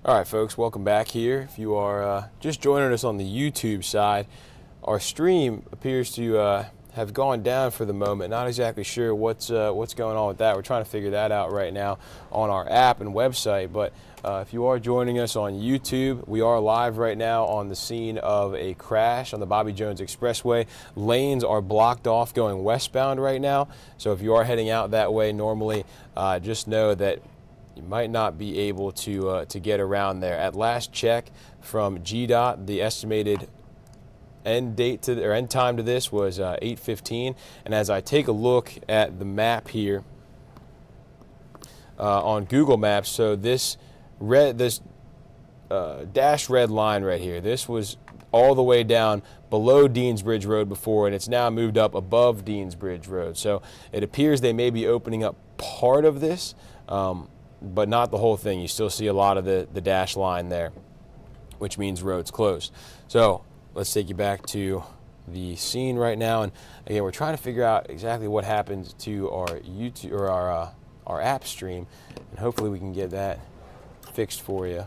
All right, folks, welcome back here. If you are just joining us on the YouTube side, our stream appears to have gone down for the moment. Not exactly sure what's going on with that. We're trying to figure that out right now on our app and website. But if you are joining us on YouTube, we are live right now on the scene of a crash on the Bobby Jones Expressway. Lanes are blocked off going westbound right now. So if you are heading out that way normally, just know that you might not be able to get around there. At last check from GDOT, the estimated end time to this was 8:15. And as I take a look at the map here on Google Maps, so this dash red line right here, this was all the way down below Deansbridge Road before, and it's now moved up above Deansbridge Road. So it appears they may be opening up part of this, but not the whole thing. You still see a lot of the dash line there, which means road's closed. So let's take you back to the scene right now. And again, we're trying to figure out exactly what happened to our YouTube or our app stream, and hopefully we can get that fixed for you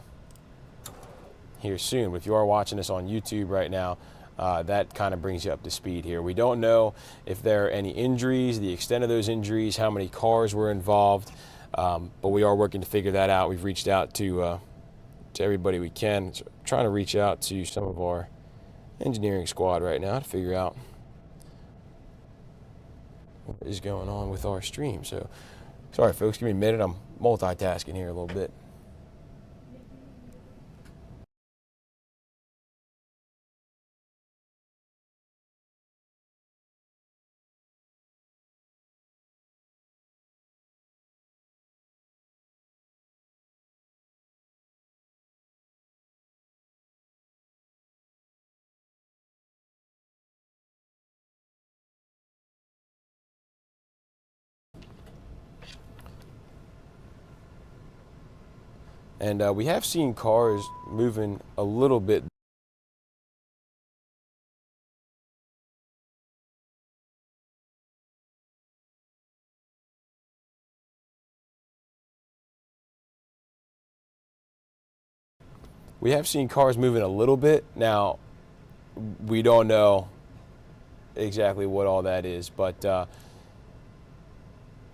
here soon. But if you are watching us on YouTube right now, that kind of brings you up to speed here. We don't know if there are any injuries, the extent of those injuries, how many cars were involved. But we are working to figure that out. We've reached out to everybody we can. So trying to reach out to some of our engineering squad right now to figure out what is going on with our stream. So sorry, folks, give me a minute. I'm multitasking here a little bit. And we have seen cars moving a little bit. We have seen cars moving a little bit. Now, we don't know exactly what all that is, but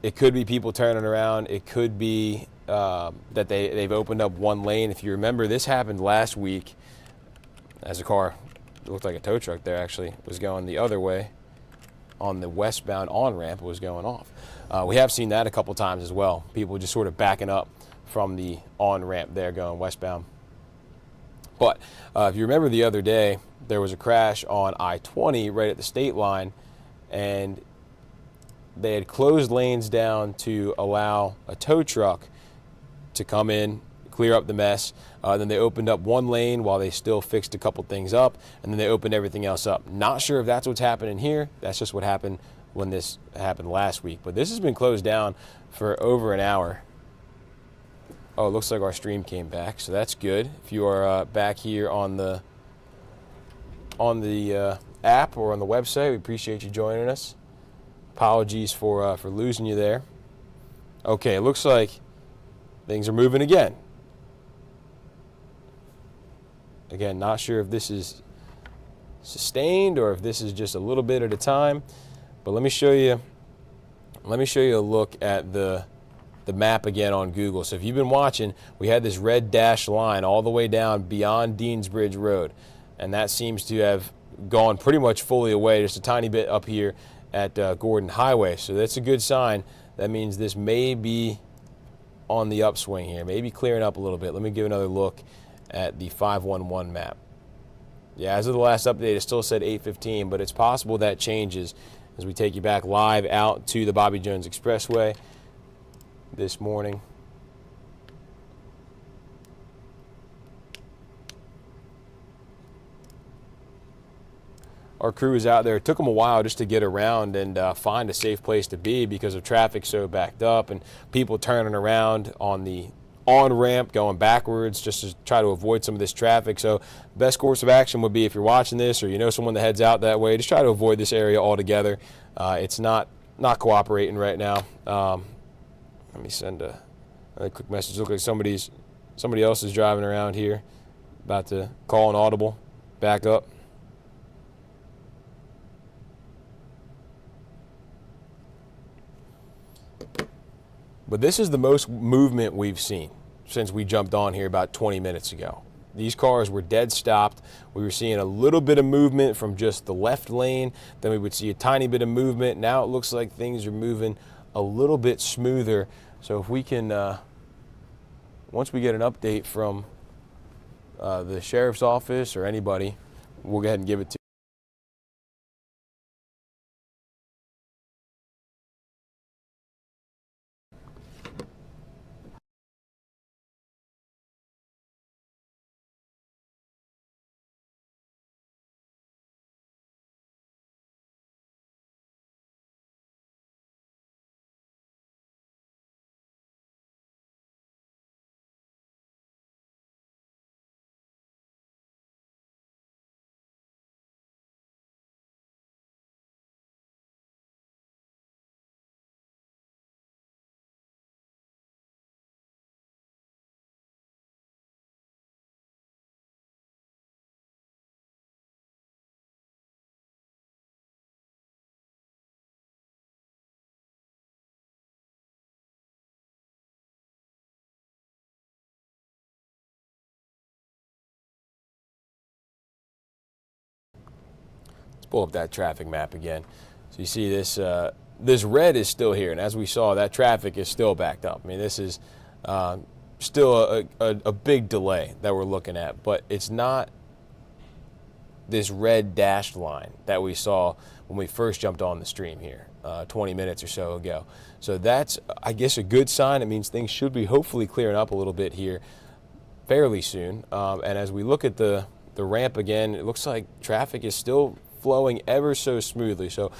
it could be people turning around. It could be that they've opened up one lane. If you remember, this happened last week as a car, it looked like a tow truck there actually, was going the other way on the westbound on-ramp, was going off. We have seen that a couple times as well. People just sort of backing up from the on-ramp there going westbound. But if you remember the other day, there was a crash on I-20 right at the state line, and they had closed lanes down to allow a tow truck to come in, clear up the mess. Then they opened up one lane while they still fixed a couple things up, and then they opened everything else up. Not sure if that's what's happening here. That's just what happened when this happened last week. But this has been closed down for over an hour. Oh, it looks like our stream came back, so that's good. If you are back here on the app or on the website, we appreciate you joining us. Apologies for losing you there. Okay, it looks like things are moving again. Again, not sure if this is sustained or if this is just a little bit at a time. But let me show you a look at the map again on Google. So if you've been watching, we had this red dash line all the way down beyond Deansbridge Road, and that seems to have gone pretty much fully away, just a tiny bit up here at Gordon Highway. So that's a good sign. That means this may be on the upswing here, maybe clearing up a little bit. Let me give another look at the 511 map. Yeah, as of the last update, it still said 8:15, but it's possible that changes as we take you back live out to the Bobby Jones Expressway this morning. Our crew is out there. It took them a while just to get around and find a safe place to be because of traffic so backed up and people turning around on the on-ramp going backwards just to try to avoid some of this traffic. So best course of action would be, if you're watching this or you know someone that heads out that way, just try to avoid this area altogether. It's not cooperating right now. Let me send a quick message. Look like somebody's Somebody else is driving around here, about to call an audible, back up. But this is the most movement we've seen since we jumped on here about 20 minutes ago. These cars were dead stopped. We were seeing a little bit of movement from just the left lane. Then we would see a tiny bit of movement. Now it looks like things are moving a little bit smoother. So if we can, once we get an update from the sheriff's office or anybody, we'll go ahead and give it to you. Pull up that traffic map again. So you see this this red is still here, and as we saw, that traffic is still backed up. I mean, this is still a big delay that we're looking at, but it's not this red dashed line that we saw when we first jumped on the stream here 20 minutes or so ago. So that's, I guess, a good sign. It means things should be hopefully clearing up a little bit here fairly soon. And as we look at the ramp again, it looks like traffic is still flowing ever so smoothly. So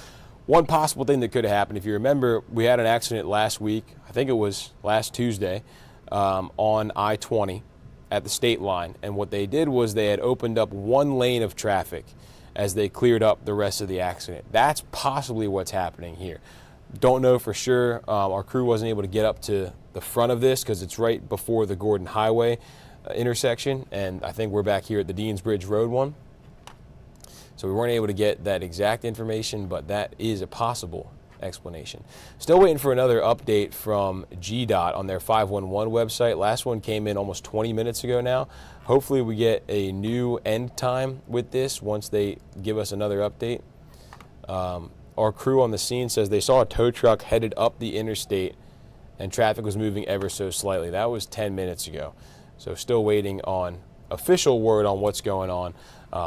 one possible thing that could have happened, if you remember, we had an accident last week, I think it was last Tuesday, on I-20 at the state line. And what they did was they had opened up one lane of traffic as they cleared up the rest of the accident. That's possibly what's happening here. Don't know for sure. Our crew wasn't able to get up to the front of this because it's right before the Gordon Highway intersection, and I think we're back here at the Deansbridge Road one. So we weren't able to get that exact information, but that is a possible explanation. Still waiting for another update from GDOT on their 511 website. Last one came in almost 20 minutes ago now. Hopefully we get a new end time with this once they give us another update. Our crew on the scene says they saw a tow truck headed up the interstate and traffic was moving ever so slightly. That was 10 minutes ago. So still waiting on official word on what's going on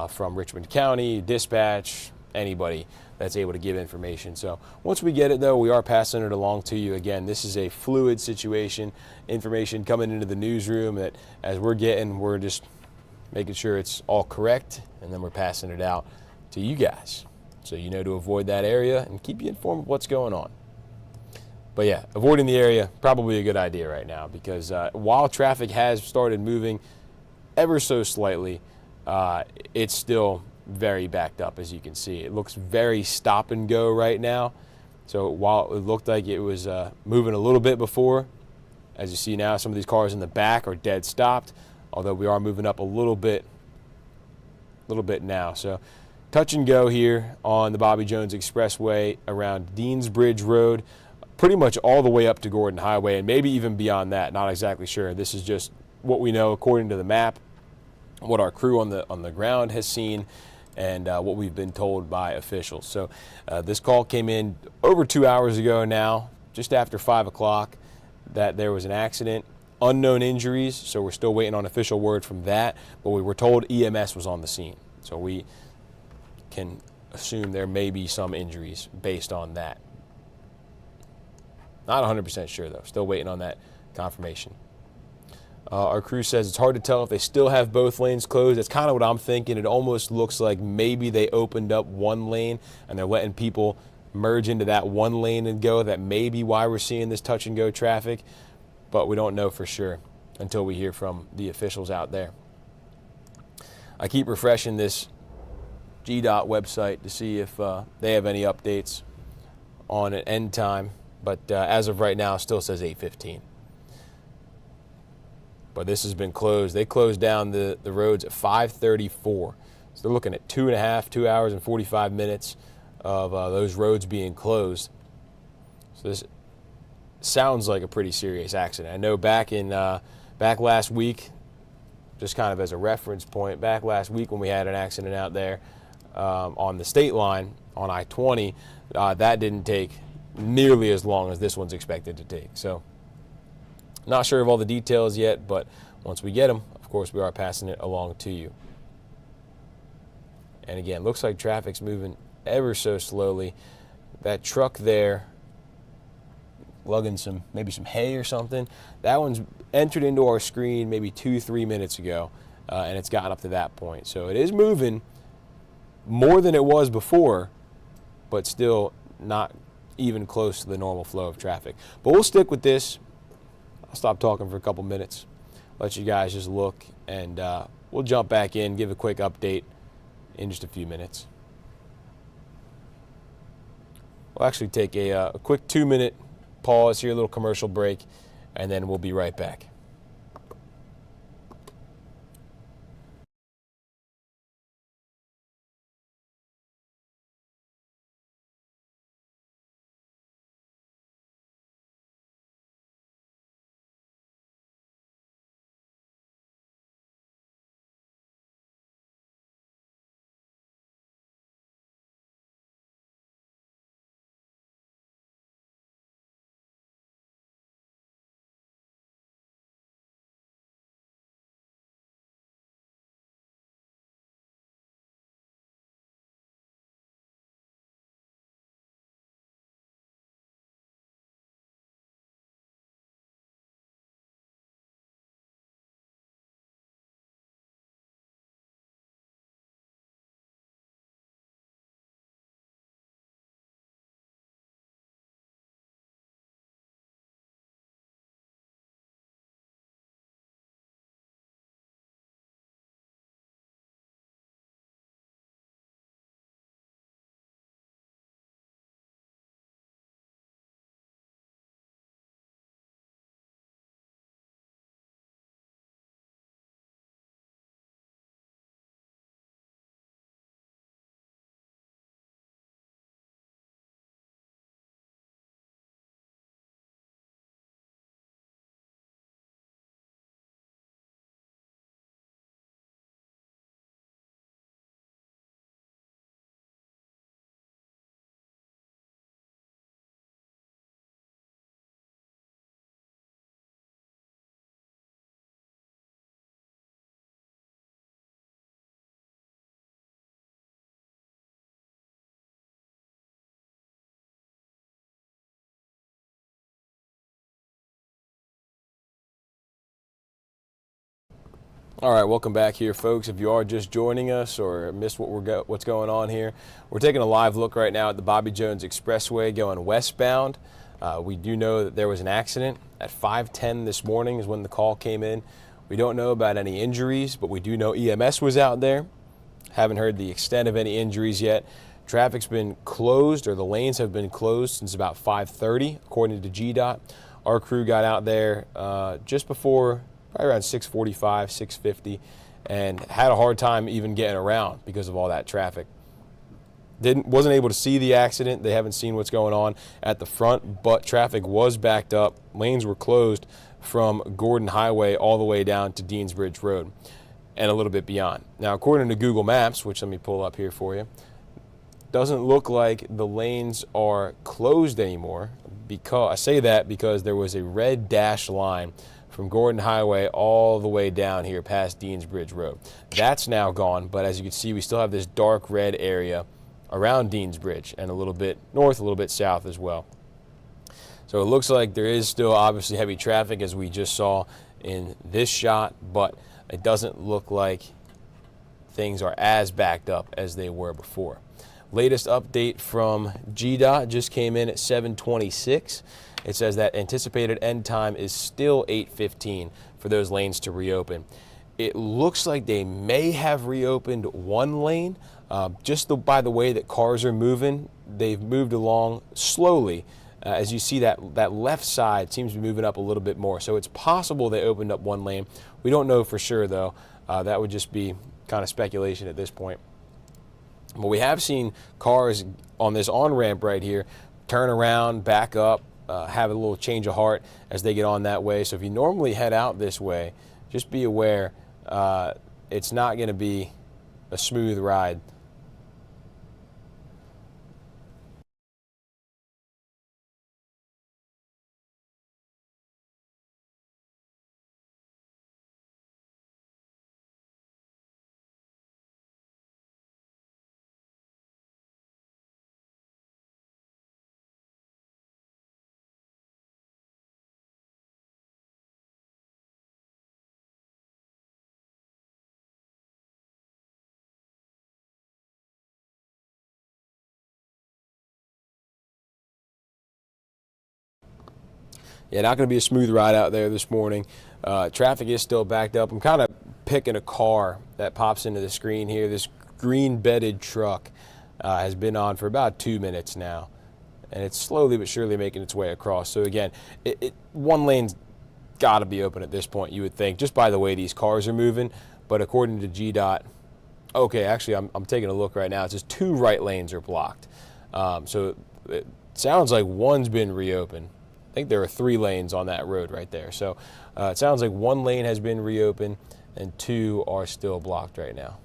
from Richmond County, dispatch, anybody that's able to give information. So once we get it, though, we are passing it along to you. Again, this is a fluid situation, information coming into the newsroom that as we're getting, we're just making sure it's all correct, and then we're passing it out to you guys so you know to avoid that area and keep you informed of what's going on. But yeah, avoiding the area, probably a good idea right now, because while traffic has started moving ever so slightly, it's still very backed up, as you can see. It looks very stop and go right now. So while it looked like it was moving a little bit before, as you see now, some of these cars in the back are dead stopped, although we are moving up a little bit now. So touch and go here on the Bobby Jones Expressway around Deansbridge Road, pretty much all the way up to Gordon Highway, and maybe even beyond that. Not exactly sure. This is just what we know according to the map, what our crew on the ground has seen, and what we've been told by officials. So this call came in over 2 hours ago now, just after 5 o'clock, that there was an accident. Unknown injuries, so we're still waiting on official word from that, but we were told EMS was on the scene. So we can assume there may be some injuries based on that. Not 100% sure, though. Still waiting on that confirmation. Our crew says it's hard to tell if they still have both lanes closed. That's kind of what I'm thinking. It almost looks like maybe they opened up one lane and they're letting people merge into that one lane and go. That may be why we're seeing this touch and go traffic, but we don't know for sure until we hear from the officials out there. I keep refreshing this GDOT website to see if they have any updates on an end time, but as of right now, it still says 8:15. but this has been closed. They closed down the roads at 5:34. So they're looking at 2 hours and 45 minutes of those roads being closed. So this sounds like a pretty serious accident. I know back last week, just kind of as a reference point, back last week when we had an accident out there on the state line on I-20, that didn't take nearly as long as this one's expected to take. So not sure of all the details yet, but once we get them, of course, we are passing it along to you. And again, looks like traffic's moving ever so slowly. That truck there, lugging maybe some hay or something, that one's entered into our screen maybe 2-3 minutes ago, and it's gotten up to that point. So it is moving more than it was before, but still not even close to the normal flow of traffic. But we'll stick with this. I'll stop talking for a couple minutes, let you guys just look, and we'll jump back in, give a quick update in just a few minutes. We'll actually take a quick 2-minute pause here, a little commercial break, and then we'll be right back. All right, welcome back here, folks. If you are just joining us or missed what's going on here, we're taking a live look right now at the Bobby Jones Expressway going westbound. We do know that there was an accident at 5:10 this morning is when the call came in. We don't know about any injuries, but we do know EMS was out there. Haven't heard the extent of any injuries yet. Traffic's been closed, or the lanes have been closed since about 5:30, according to GDOT. Our crew got out there just before, probably around 6:45, 6:50, and had a hard time even getting around because of all that traffic. Wasn't able to see the accident. They haven't seen what's going on at the front, but traffic was backed up. Lanes were closed from Gordon Highway all the way down to Deansbridge Road and a little bit beyond. Now, according to Google Maps, which let me pull up here for you, doesn't look like the lanes are closed anymore. I say that because there was a red dashed line from Gordon Highway all the way down here past Deansbridge Road. That's now gone, but as you can see, we still have this dark red area around Deansbridge and a little bit north, a little bit south as well. So it looks like there is still obviously heavy traffic as we just saw in this shot, but it doesn't look like things are as backed up as they were before. Latest update from GDOT just came in at 7:26. It says that anticipated end time is still 8:15 for those lanes to reopen. It looks like they may have reopened one lane. By the way that cars are moving, they've moved along slowly as you see that left side seems to be moving up a little bit more. So it's possible they opened up one lane. We don't know for sure, though. That would just be kind of speculation at this point. But we have seen cars on this on-ramp right here turn around, back up, have a little change of heart as they get on that way. So if you normally head out this way, just be aware it's not going to be a smooth ride. Yeah, not going to be a smooth ride out there this morning. Traffic is still backed up. I'm kind of picking a car that pops into the screen here. This green bedded truck has been on for about 2 minutes now, and it's slowly but surely making its way across. So again, one lane's got to be open at this point, you would think, just by the way these cars are moving. But according to GDOT, okay, actually I'm taking a look right now. It says 2 right lanes are blocked. So it sounds like one's been reopened. I think there are 3 lanes on that road right there. So it sounds like 1 lane has been reopened and 2 are still blocked right now.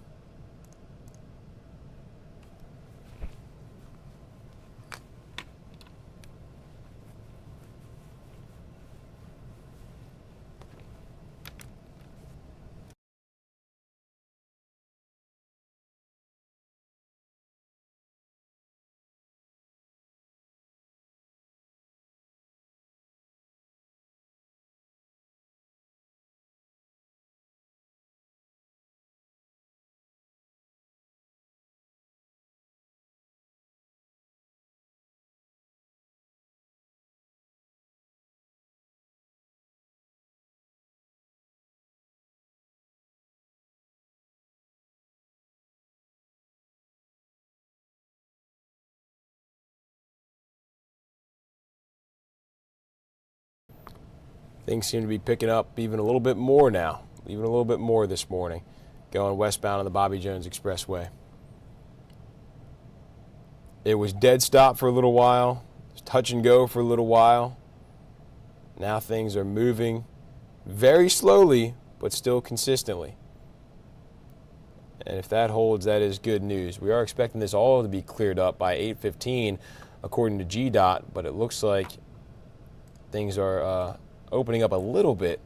Things seem to be picking up even a little bit more now, even a little bit more this morning, going westbound on the Bobby Jones Expressway. It was dead stop for a little while, touch and go for a little while. Now things are moving very slowly, but still consistently. And if that holds, that is good news. We are expecting this all to be cleared up by 8:15, according to GDOT, but it looks like things are opening up a little bit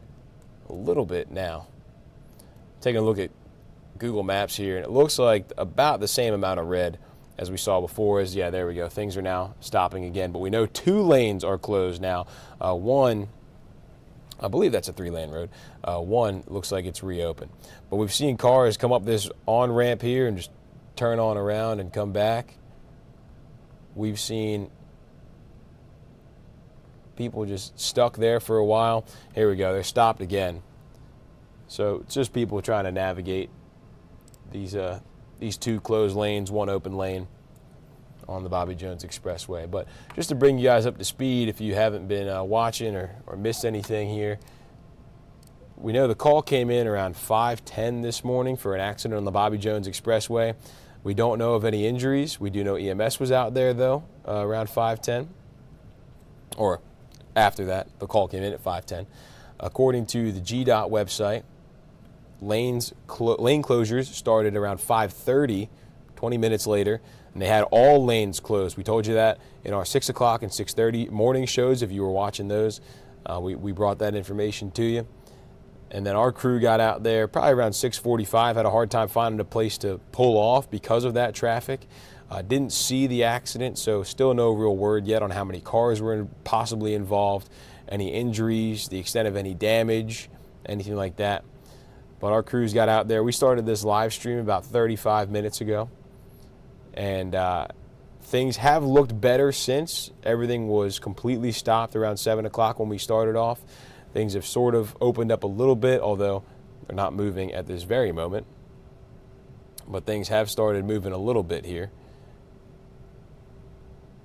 now. Taking a look at Google Maps here, and it looks like about the same amount of red as we saw before. Yeah, there we go. Things are now stopping again, but we know 2 lanes are closed now. One, I believe that's a 3-lane road. One looks like it's reopened. But we've seen cars come up this on-ramp here and just turn on around and come back. We've seen people just stuck there for a while. Here we go. They're stopped again. So it's just people trying to navigate these 2 closed lanes, 1 open lane on the Bobby Jones Expressway. But just to bring you guys up to speed, if you haven't been watching or missed anything here, we know the call came in around 5:10 this morning for an accident on the Bobby Jones Expressway. We don't know of any injuries. We do know EMS was out there, though, around 5:10. Or after that, the call came in at 5:10. According to the GDOT website, lane closures started around 5:30, 20 minutes later, and they had all lanes closed. We told you that in our 6 o'clock and 6:30 morning shows. If you were watching those, we brought that information to you. And then our crew got out there probably around 6:45, had a hard time finding a place to pull off because of that traffic. Didn't see the accident, so still no real word yet on how many cars were possibly involved, any injuries, the extent of any damage, anything like that. But our crews got out there. We started this live stream about 35 minutes ago, and things have looked better since. Everything was completely stopped around 7 o'clock when we started off. Things have sort of opened up a little bit, although they're not moving at this very moment. But things have started moving a little bit here.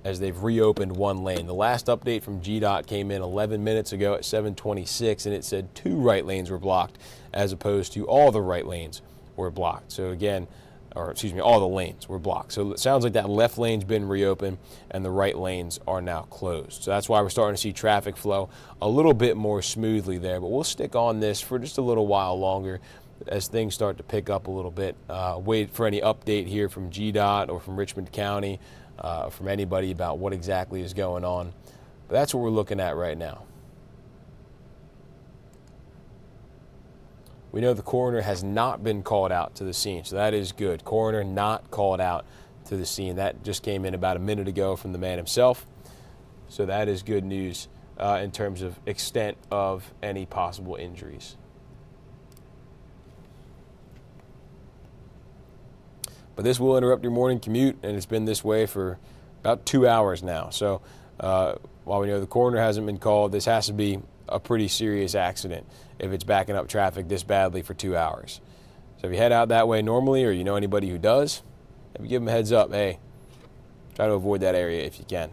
as they've reopened one lane. The last update from GDOT came in 11 minutes ago at 7:26, and it said 2 right lanes were blocked as opposed to all the right lanes were blocked. So again, or excuse me, all the lanes were blocked. So it sounds like that left lane's been reopened and the right lanes are now closed. So that's why we're starting to see traffic flow a little bit more smoothly there. But we'll stick on this for just a little while longer as things start to pick up a little bit. Wait for any update here from GDOT or from Richmond County, from anybody about what exactly is going on. But that's what we're looking at right now. We know the coroner has not been called out to the scene, so that is good. Coroner not called out to the scene. That just came in about a minute ago from the man himself. So that is good news in terms of extent of any possible injuries. But this will interrupt your morning commute, and it's been this way for about 2 hours now. So while we know the coroner hasn't been called, this has to be a pretty serious accident if it's backing up traffic this badly for 2 hours. So if you head out that way normally, or you know anybody who does, maybe give them a heads up. Hey, try to avoid that area if you can.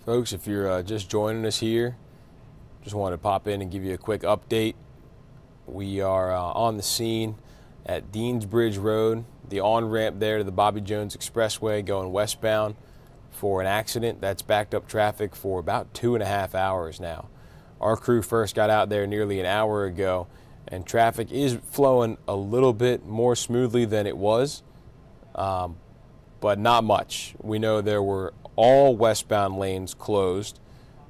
Folks, if you're just joining us here, Just wanted to pop in and give you a quick update. We are on the scene at Deansbridge Road, the on-ramp there to the Bobby Jones Expressway going westbound for an accident that's backed up traffic for about 2.5 hours now. Our crew first got out there nearly an hour ago, and traffic is flowing a little bit more smoothly than it was, but not much. We know there were all westbound lanes closed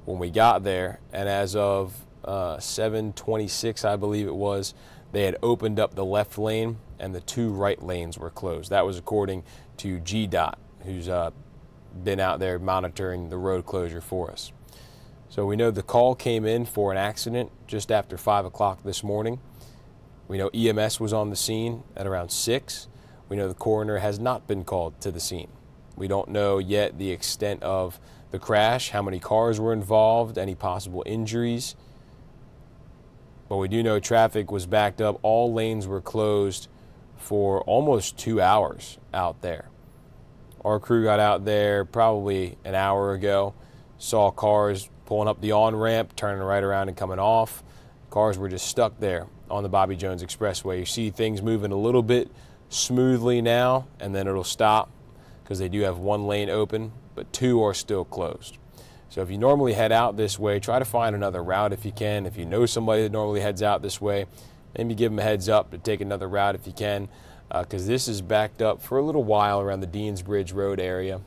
when we got there, and as of 7:26, I believe it was, they had opened up the left lane and the 2 right lanes were closed. That was according to GDOT, who's been out there monitoring the road closure for us. So we know the call came in for an accident just after 5 o'clock this morning. We know EMS was on the scene at around 6. We know the coroner has not been called to the scene. We don't know yet the extent of the crash, how many cars were involved, any possible injuries. But we do know traffic was backed up. All lanes were closed for almost 2 hours out there. Our crew got out there probably an hour ago, saw cars pulling up the on-ramp, turning right around and coming off. Cars were just stuck there on the Bobby Jones Expressway. You see things moving a little bit smoothly now, and then it'll stop because they do have 1 lane open, but 2 are still closed. So if you normally head out this way, try to find another route if you can. If you know somebody that normally heads out this way, maybe give them a heads up to take another route if you can, because this is backed up for a little while around the Deansbridge Road area.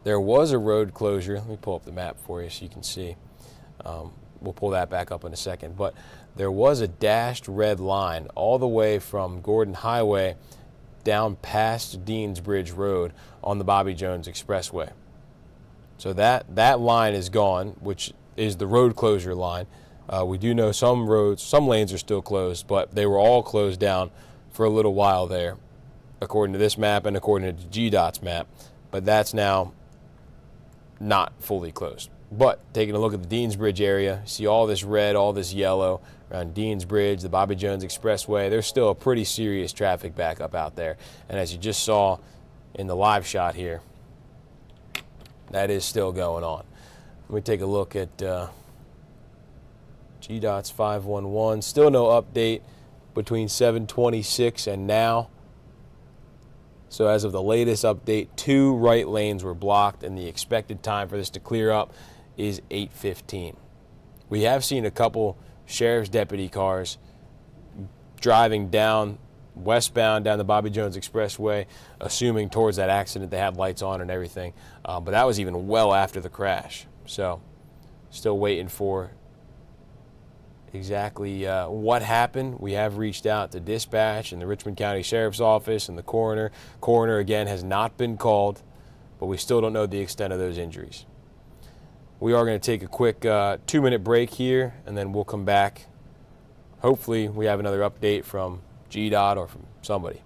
There was a road closure. Let me pull up the map for you so you can see. We'll pull that back up in a second. But there was a dashed red line all the way from Gordon Highway down past Deansbridge Road on the Bobby Jones Expressway. So that line is gone, which is the road closure line. We do know some lanes are still closed, but they were all closed down for a little while there, according to this map and according to GDOT's map. But that's now not fully closed. But taking a look at the Deansbridge area, see all this red, all this yellow around Deansbridge, the Bobby Jones Expressway. There's still a pretty serious traffic backup out there. And as you just saw in the live shot here, that is still going on. Let me take a look at GDOT's 511. Still no update between 7:26 and now. So as of the latest update, 2 right lanes were blocked, and the expected time for this to clear up is 8:15. We have seen a couple sheriff's deputy cars driving down westbound down the Bobby Jones Expressway, assuming towards that accident. They had lights on and everything, but that was even well after the crash. So still waiting for exactly what happened. We have reached out to dispatch and the Richmond County Sheriff's Office and the coroner. Coroner, again, has not been called, but we still don't know the extent of those injuries. We are going to take a quick 2-minute break here, and then we'll come back. Hopefully we have another update from GDOT or from somebody.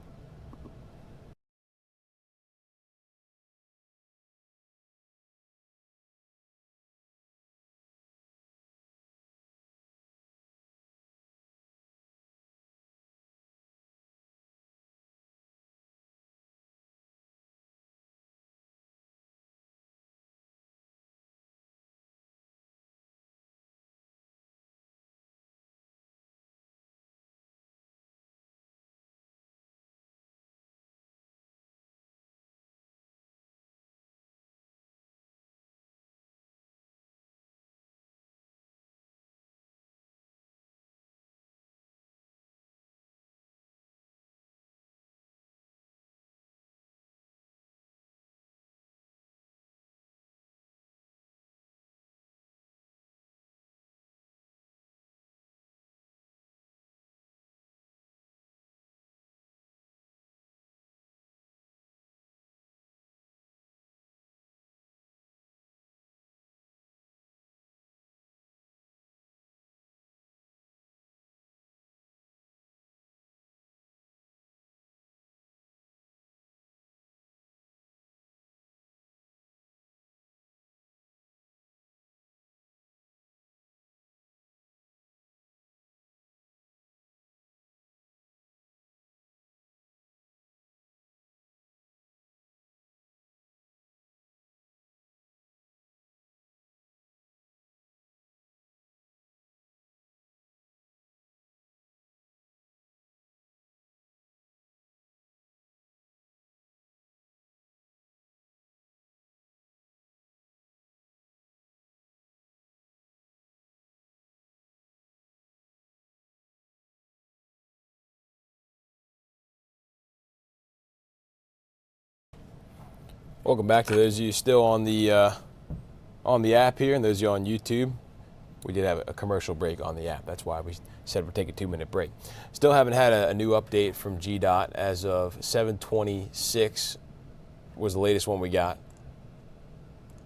Welcome back to those of you still on the app here, and those of you on YouTube. We did have a commercial break on the app. That's why we said we're taking a 2-minute break. Still haven't had a new update from GDOT as of 7:26 was the latest one we got,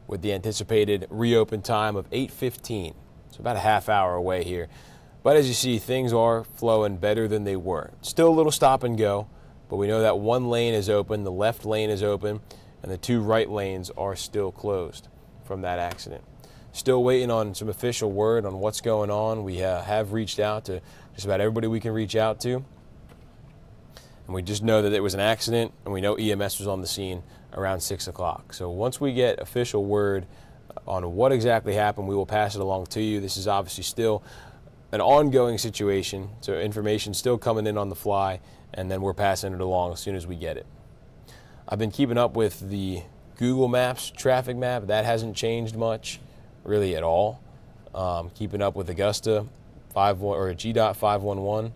with the anticipated reopen time of 8:15. So about a half hour away here. But as you see, things are flowing better than they were. Still a little stop and go, but we know that one lane is open, the left lane is open, and the 2 right lanes are still closed from that accident. Still waiting on some official word on what's going on. We have reached out to just about everybody we can reach out to. And we just know that it was an accident, and we know EMS was on the scene around 6 o'clock. So once we get official word on what exactly happened, we will pass it along to you. This is obviously still an ongoing situation, so information still coming in on the fly, and then we're passing it along as soon as we get it. I've been keeping up with the Google Maps traffic map. That hasn't changed much, really at all. Keeping up with Augusta 51 or GDOT 511.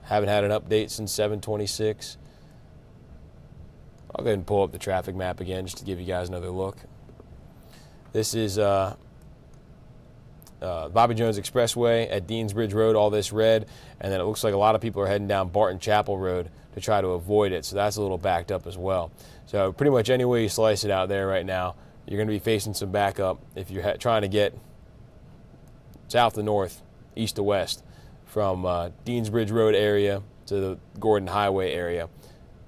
Haven't had an update since 7:26. I'll go ahead and pull up the traffic map again just to give you guys another look. This is Bobby Jones Expressway at Deansbridge Road, all this red, and then it looks like a lot of people are heading down Barton Chapel Road to try to avoid it, so that's a little backed up as well. So pretty much any way you slice it out there right now, you're going to be facing some backup if you're trying to get south to north, east to west, from Deansbridge Road area to the Gordon Highway area.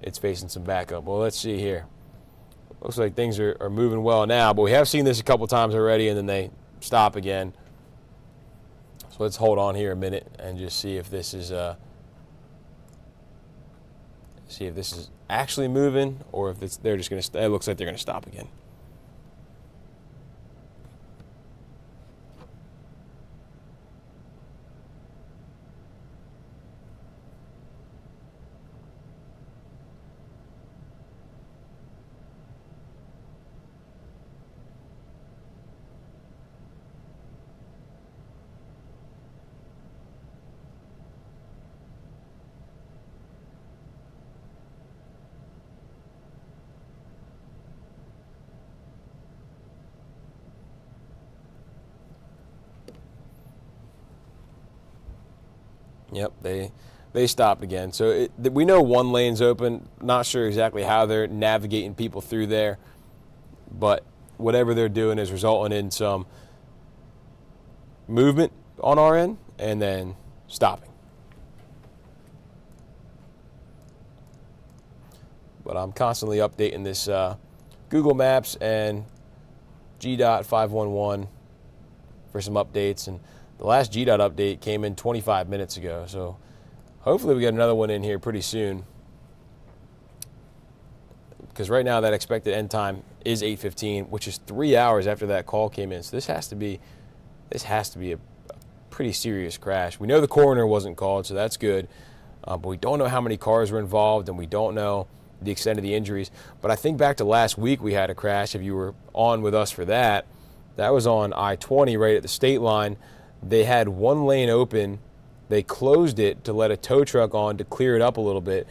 It's facing some backup. Well, let's see here. Looks like things are moving well now, but we have seen this a couple times already, and then they stop again. So let's hold on here a minute and just see if this is actually moving, or if they're just going to. It looks like they're going to stop again. Yep, they stopped again. So we know one lane's open. Not sure exactly how they're navigating people through there, but whatever they're doing is resulting in some movement on our end and then stopping. But I'm constantly updating this Google Maps and GDOT 511 for some updates, and the last GDOT update came in 25 minutes ago, so hopefully we get another one in here pretty soon, because right now that expected end time is 8:15, which is 3 hours after that call came in. So this has to be a pretty serious crash. We know the coroner wasn't called, so that's good, but we don't know how many cars were involved, and we don't know the extent of the injuries. But I think back to last week we had a crash. If you were on with us for that, that was on I-20 right at the state line. They had one lane open. They closed it to let a tow truck on to clear it up a little bit.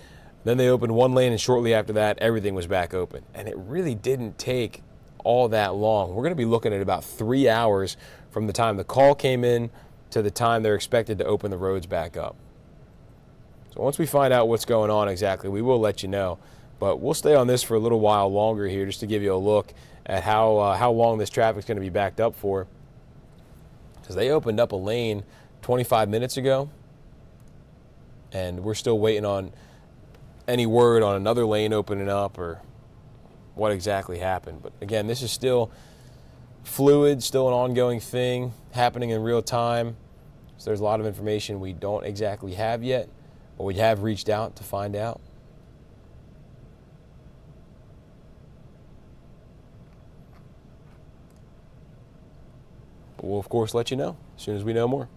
Then they opened one lane, and shortly after that, everything was back open. And it really didn't take all that long. We're going to be looking at about 3 hours from the time the call came in to the time they're expected to open the roads back up. So once we find out what's going on exactly, we will let you know. But we'll stay on this for a little while longer here just to give you a look at how long this traffic's going to be backed up for. Because they opened up a lane 25 minutes ago, and we're still waiting on any word on another lane opening up or what exactly happened. But again, this is still fluid, still an ongoing thing happening in real time. So there's a lot of information we don't exactly have yet, but we have reached out to find out. But we'll, of course, let you know as soon as we know more.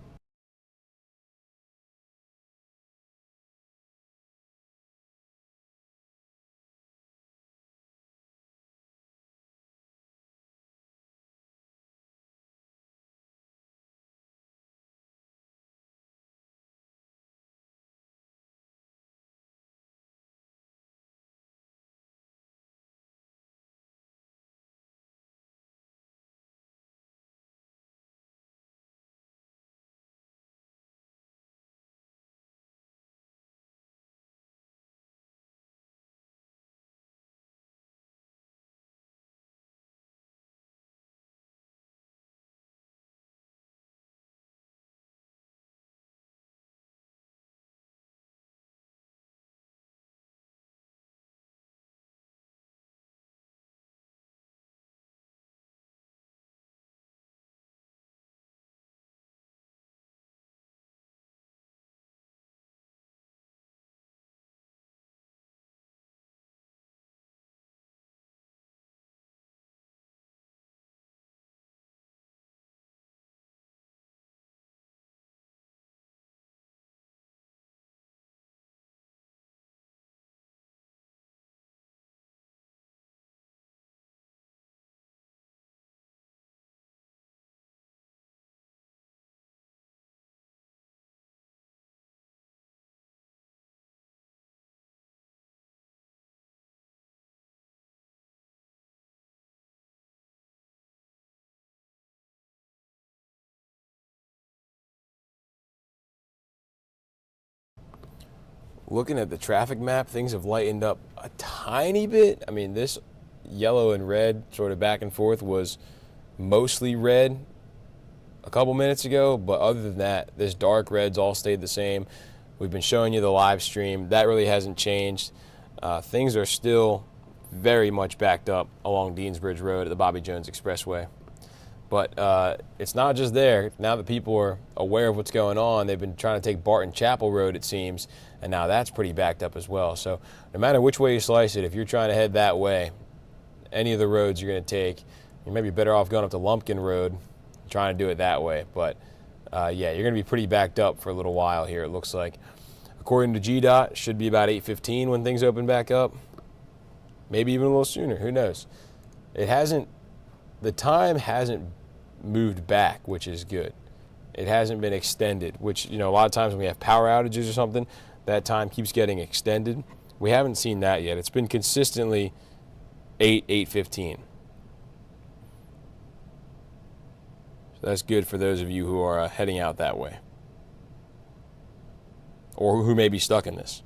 Looking at the traffic map, things have lightened up a tiny bit. I mean, this yellow and red sort of back and forth was mostly red a couple minutes ago, but other than that, this dark red's all stayed the same. We've been showing you the live stream. That really hasn't changed. Things are still very much backed up along Deansbridge Road at the Bobby Jones Expressway. But it's not just there. Now that people are aware of what's going on, they've been trying to take Barton Chapel Road, it seems, and now that's pretty backed up as well. So no matter which way you slice it, if you're trying to head that way, any of the roads you're going to take, you may be better off going up to Lumpkin Road, trying to do it that way. But yeah, you're going to be pretty backed up for a little while here, it looks like. According to GDOT, it should be about 8:15 when things open back up. Maybe even a little sooner, who knows? The time hasn't moved back, which is good. It hasn't been extended, which, a lot of times when we have power outages or something, that time keeps getting extended. We haven't seen that yet. It's been consistently 8:15. So that's good for those of you who are heading out that way, or who may be stuck in this.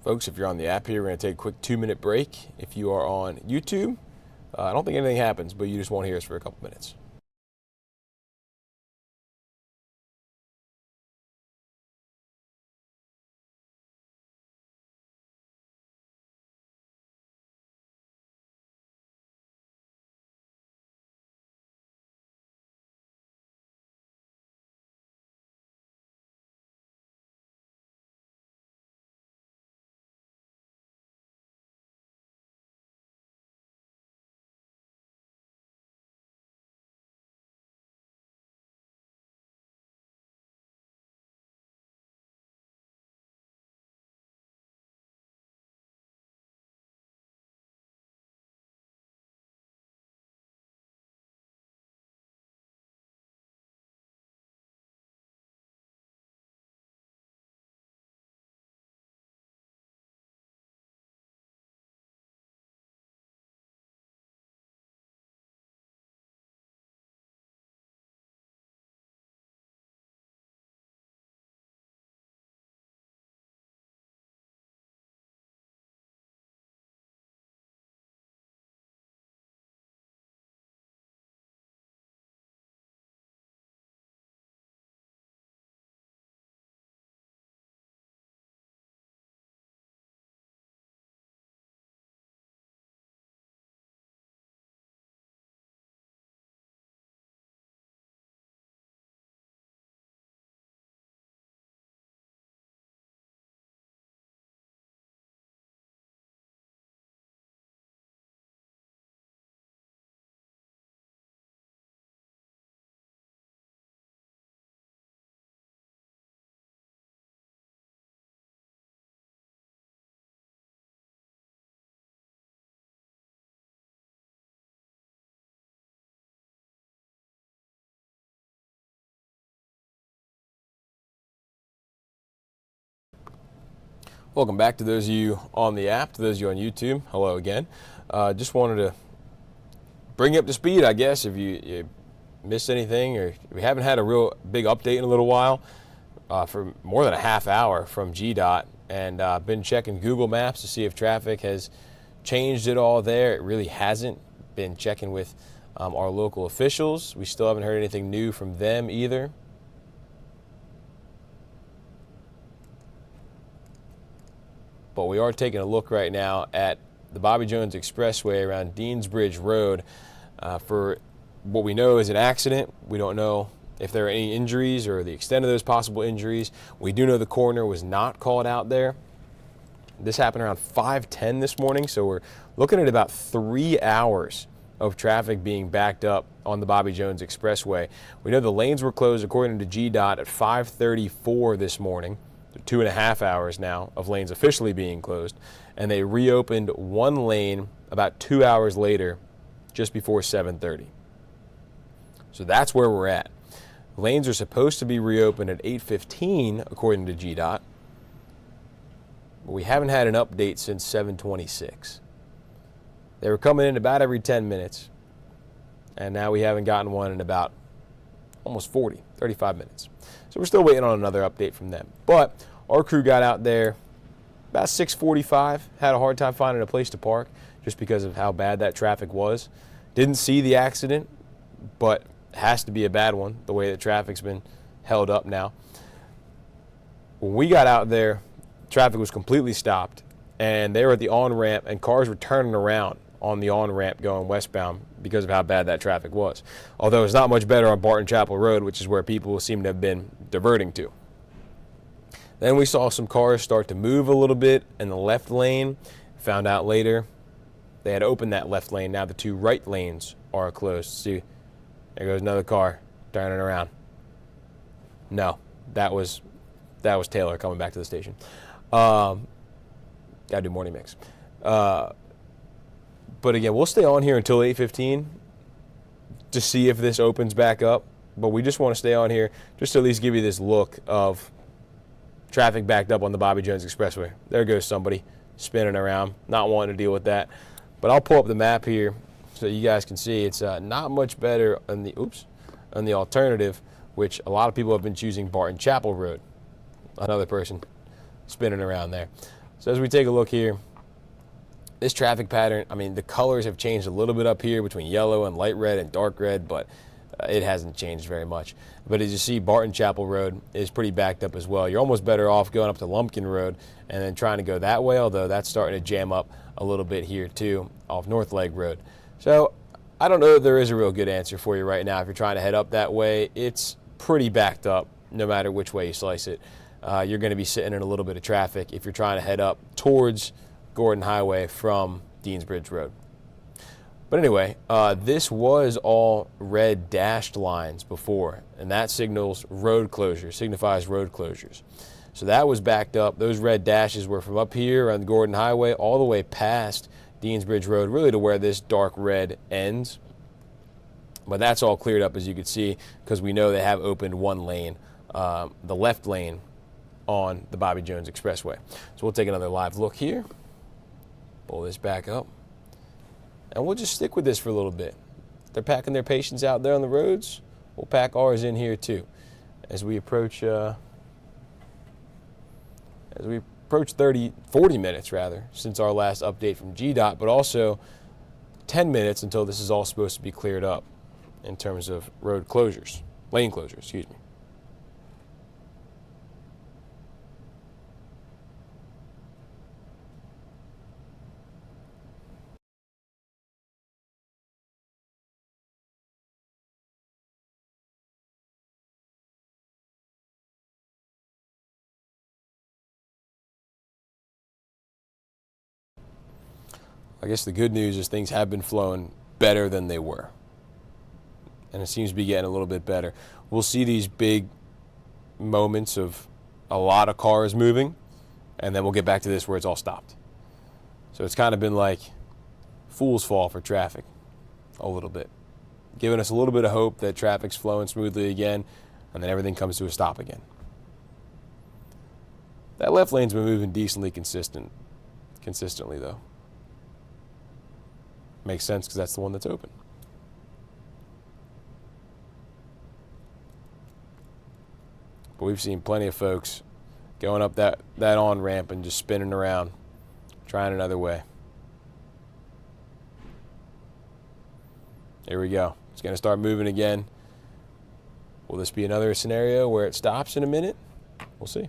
Folks, if you're on the app here, we're going to take a quick 2-minute break. If you are on YouTube, I don't think anything happens, but you just won't hear us for a couple minutes. Welcome back to those of you on the app, to those of you on YouTube. Hello again. Just wanted to bring you up to speed, I guess, if you missed anything or we haven't had a real big update in a little while for more than a half hour from GDOT, and I've been checking Google Maps to see if traffic has changed at all there. It really hasn't. Been checking with our local officials. We still haven't heard anything new from them either. But we are taking a look right now at the Bobby Jones Expressway around Deansbridge Road for what we know is an accident. We don't know if there are any injuries or the extent of those possible injuries. We do know the coroner was not called out there. This happened around 5:10 this morning, so we're looking at about 3 hours of traffic being backed up on the Bobby Jones Expressway. We know the lanes were closed according to GDOT at 5:34 this morning. 2.5 hours now of lanes officially being closed, and they reopened one lane about 2 hours later, just before 7:30. So that's where we're at. Lanes are supposed to be reopened at 8:15 according to GDOT, but we haven't had an update since 7:26. They were coming in about every 10 minutes, and now we haven't gotten one in about almost 35 minutes. So we're still waiting on another update from them. But our crew got out there about 6:45, had a hard time finding a place to park just because of how bad that traffic was. Didn't see the accident, but has to be a bad one, the way that traffic's been held up now. When we got out there, traffic was completely stopped, and they were at the on-ramp, and cars were turning around on the on-ramp going westbound because of how bad that traffic was. Although it's not much better on Barton Chapel Road, which is where people seem to have been diverting to. Then we saw some cars start to move a little bit in the left lane. Found out later they had opened that left lane. Now the two right lanes are closed. See, there goes another car turning around. No, that was Taylor coming back to the station. Gotta do morning mix. But again, we'll stay on here until 8:15 to see if this opens back up. But we just want to stay on here just to at least give you this look of traffic backed up on the Bobby Jones Expressway. There goes somebody spinning around, not wanting to deal with that. But I'll pull up the map here so you guys can see it's not much better on the alternative, which a lot of people have been choosing Barton Chapel Road. Another person spinning around there. So as we take a look here, this traffic pattern, I mean, the colors have changed a little bit up here between yellow and light red and dark red, but it hasn't changed very much. But as you see, Barton Chapel Road is pretty backed up as well. You're almost better off going up to Lumpkin Road and then trying to go that way, although that's starting to jam up a little bit here too off North Leg Road. So I don't know if there is a real good answer for you right now. If you're trying to head up that way, it's pretty backed up no matter which way you slice it. You're going to be sitting in a little bit of traffic if you're trying to head up towards Gordon Highway from Deansbridge Road. But anyway, this was all red dashed lines before, and that signifies road closures. So that was backed up. Those red dashes were from up here on the Gordon Highway all the way past Deansbridge Road, really to where this dark red ends. But that's all cleared up, as you can see, because we know they have opened one lane, the left lane on the Bobby Jones Expressway. So we'll take another live look here. Pull this back up. And we'll just stick with this for a little bit. They're packing their patients out there on the roads. We'll pack ours in here too. As we approach 40 minutes rather, since our last update from GDOT, but also 10 minutes until this is all supposed to be cleared up in terms of road closures, lane closures, excuse me. I guess the good news is things have been flowing better than they were. And it seems to be getting a little bit better. We'll see these big moments of a lot of cars moving, and then we'll get back to this where it's all stopped. So it's kind of been like fool's fall for traffic a little bit, giving us a little bit of hope that traffic's flowing smoothly again, and then everything comes to a stop again. That left lane's been moving decently consistently though. Makes sense because that's the one that's open. But we've seen plenty of folks going up that on-ramp and just spinning around, trying another way. Here we go. It's going to start moving again. Will this be another scenario where it stops in a minute? We'll see.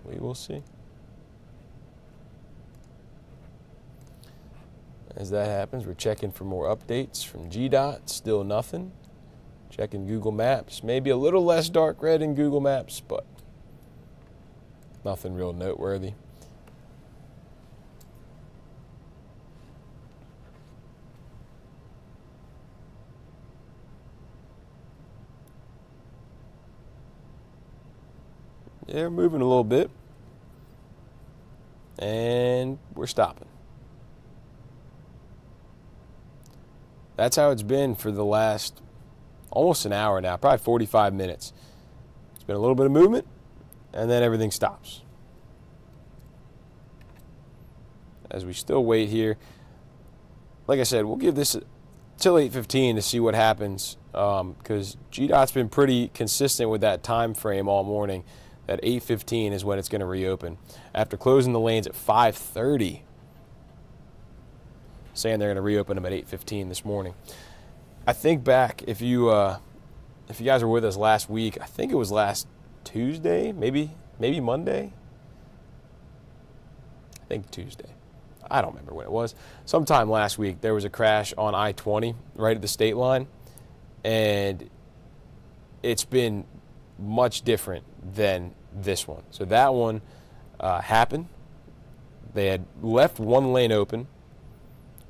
We will see. As that happens, we're checking for more updates from GDOT. Still nothing. Checking Google Maps. Maybe a little less dark red in Google Maps, but nothing real noteworthy. Yeah, we're moving a little bit. And we're stopping. That's how it's been for the last almost an hour now, probably 45 minutes. It's been a little bit of movement, and then everything stops. As we still wait here. Like I said, we'll give this till 8:15 to see what happens, because GDOT's been pretty consistent with that time frame all morning. That 8:15 is when it's going to reopen. After closing the lanes at 5:30, saying they're going to reopen them at 8:15 this morning. I think back, if you guys were with us last week, I think it was last Tuesday, maybe Monday. I think Tuesday. I don't remember when it was. Sometime last week, there was a crash on I-20 right at the state line, and it's been much different than this one. So that one happened. They had left one lane open,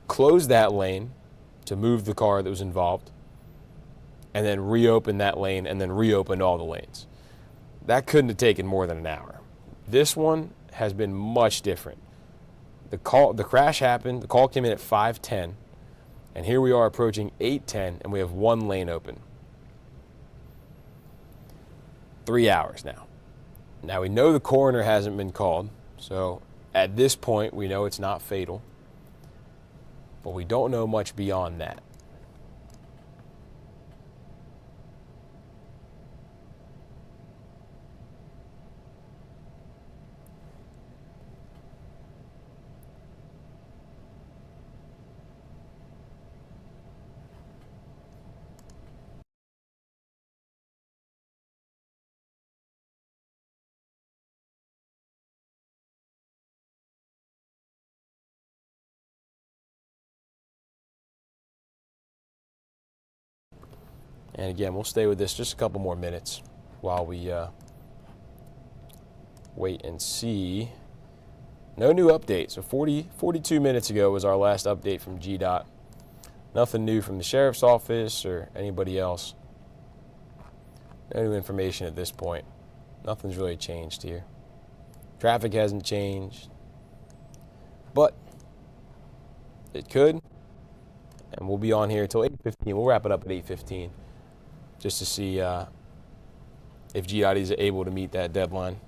closed that lane to move the car that was involved, and then reopened that lane and then reopened all the lanes. That couldn't have taken more than an hour. This one has been much different. The crash happened, the call came in at 5:10, and here we are approaching 8:10, and we have one lane open. 3 hours now. Now we know the coroner hasn't been called, so at this point we know it's not fatal, but we don't know much beyond that. And again, we'll stay with this just a couple more minutes while we wait and see. No new update. So 42 minutes ago was our last update from GDOT. Nothing new from the sheriff's office or anybody else. No new information at this point. Nothing's really changed here. Traffic hasn't changed, but it could. And we'll be on here until 8:15. We'll wrap it up at 8:15 just to see if GDOT is able to meet that deadline.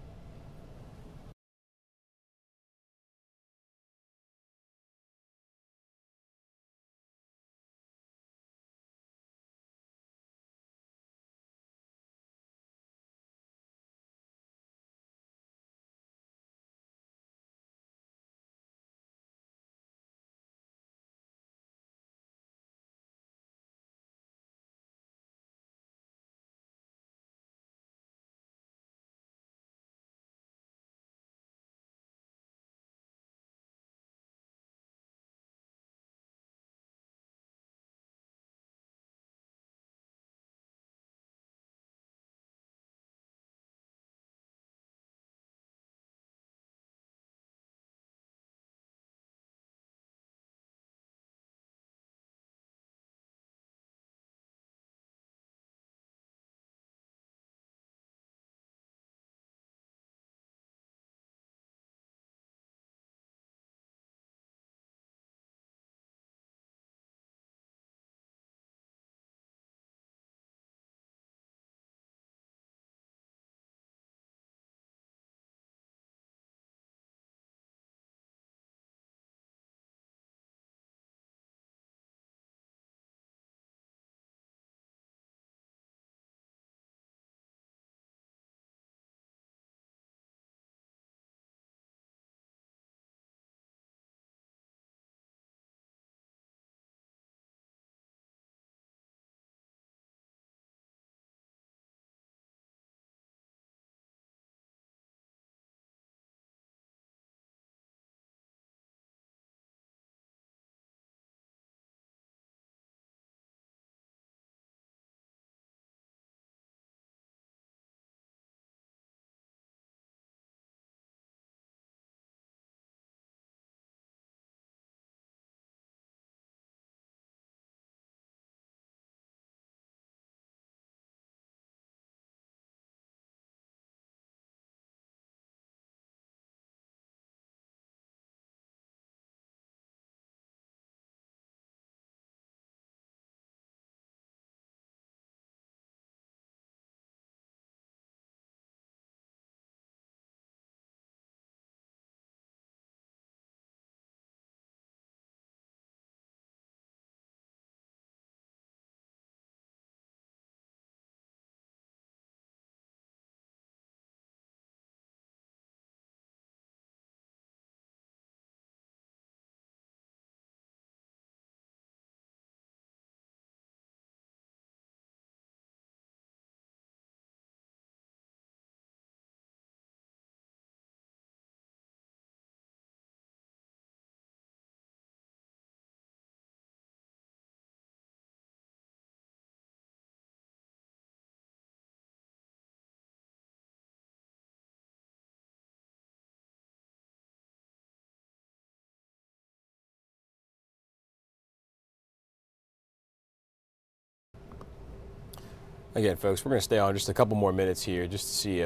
Again, folks, we're going to stay on just a couple more minutes here just to see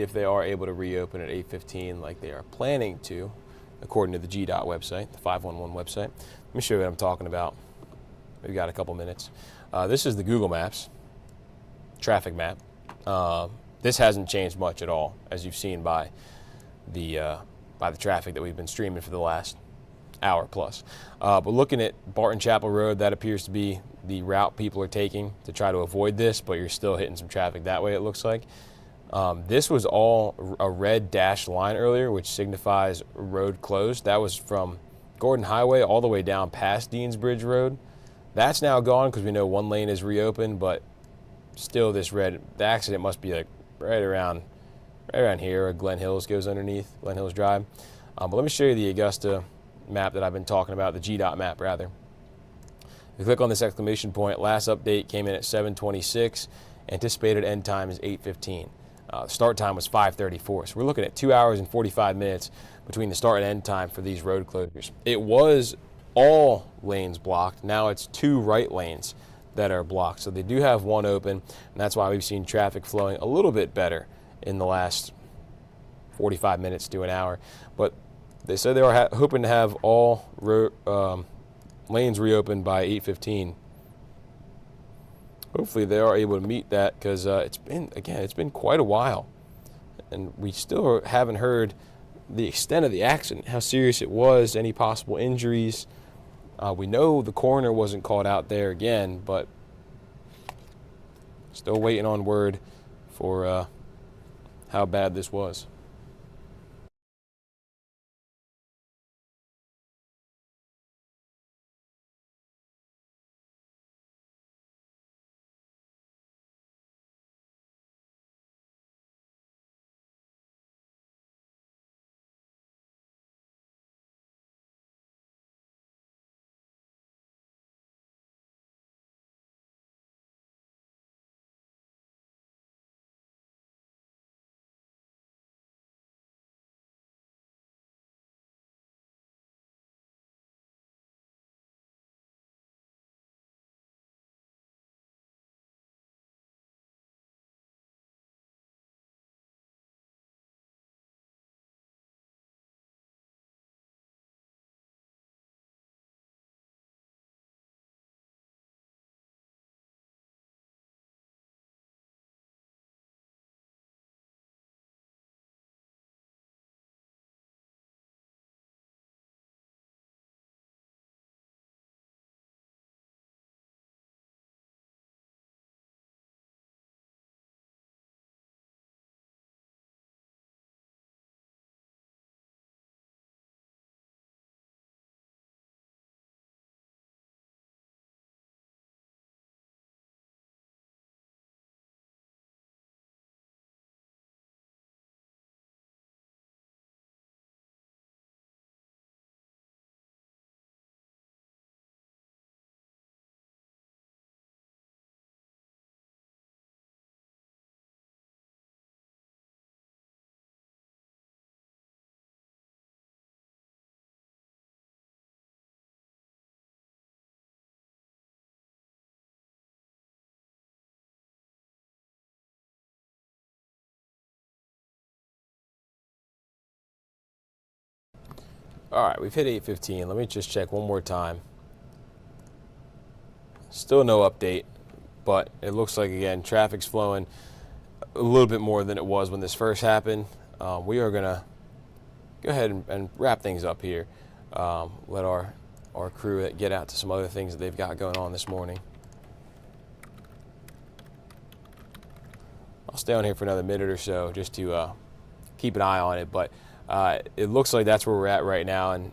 if they are able to reopen at 8:15 like they are planning to, according to the GDOT website, the 511 website. Let me show you what I'm talking about. We've got a couple minutes. This is the Google Maps traffic map. This hasn't changed much at all, as you've seen by the traffic that we've been streaming for the last hour plus. But looking at Barton Chapel Road, that appears to be the route people are taking to try to avoid this, but you're still hitting some traffic that way, it looks like. This was all a red dashed line earlier, which signifies road closed. That was from Gordon Highway all the way down past Deans Bridge Road. That's now gone because we know one lane is reopened, but still this red, the accident must be like right around here, where Glen Hills goes underneath, Glen Hills Drive. But let me show you the Augusta map that I've been talking about, the GDOT map rather. If you click on this exclamation point, last update came in at 7:26, anticipated end time is 8:15. Start time was 5:34, so we're looking at 2 hours and 45 minutes between the start and end time for these road closures. It was all lanes blocked. Now it's 2 right lanes that are blocked, so they do have one open, and that's why we've seen traffic flowing a little bit better in the last 45 minutes to an hour. But they said they were hoping to have all lanes reopened by 8:15. Hopefully they are able to meet that, because it's been quite a while, and we still haven't heard the extent of the accident, how serious it was, any possible injuries. We know the coroner wasn't called out there again, but still waiting on word for how bad this was. All right, we've hit 8:15. Let me just check one more time. Still no update, but it looks like, again, traffic's flowing a little bit more than it was when this first happened. We are going to go ahead and wrap things up here. Let our crew get out to some other things that they've got going on this morning. I'll stay on here for another minute or so just to keep an eye on it, but it looks like that's where we're at right now, and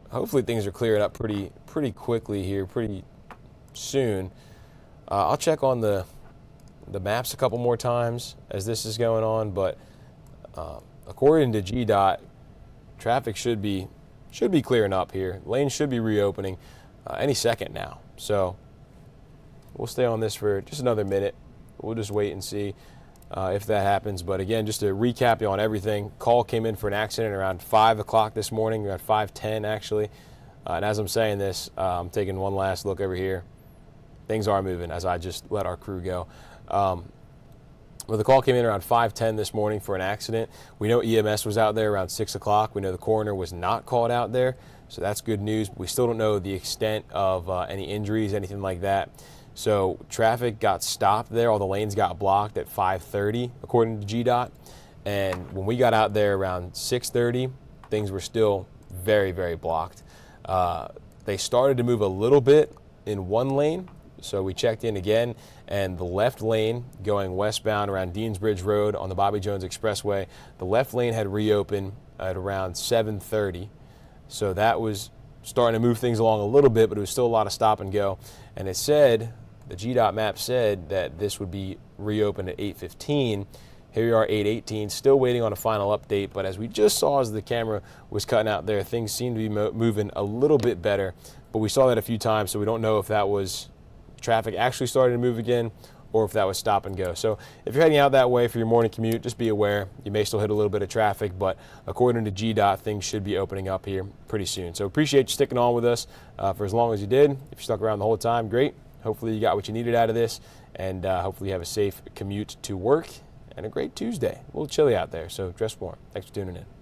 hopefully things are clearing up pretty quickly here, pretty soon. I'll check on the maps a couple more times as this is going on, but according to GDOT, traffic should be clearing up here. Lanes should be reopening any second now. So we'll stay on this for just another minute. We'll just wait and see if that happens. But again, just to recap you on everything, call came in for an accident around 5 o'clock this morning, around 5:10 actually. And as I'm saying this, I'm taking one last look over here. things are moving, as I just let our crew go. Well, the call came in around 5:10 this morning for an accident. We know EMS was out there around 6 o'clock. We know the coroner was not called out there, so that's good news. We still don't know the extent of any injuries, anything like that. So traffic got stopped there. All the lanes got blocked at 5:30, according to GDOT. And when we got out there around 6:30, things were still very, very blocked. They started to move a little bit in one lane. So we checked in again, and the left lane going westbound around Deansbridge Road on the Bobby Jones Expressway, the left lane had reopened at around 7:30. So that was starting to move things along a little bit, but it was still a lot of stop and go. And it said, the GDOT map said that this would be reopened at 8:15. Here we are, 8:18, still waiting on a final update. But as we just saw as the camera was cutting out there, things seem to be moving a little bit better. But we saw that a few times, so we don't know if that was traffic actually starting to move again or if that was stop and go. So if you're heading out that way for your morning commute, just be aware. You may still hit a little bit of traffic, but according to GDOT, things should be opening up here pretty soon. So appreciate you sticking on with us for as long as you did. If you stuck around the whole time, great. Hopefully you got what you needed out of this, and hopefully you have a safe commute to work and a great Tuesday. A little chilly out there, so dress warm. Thanks for tuning in.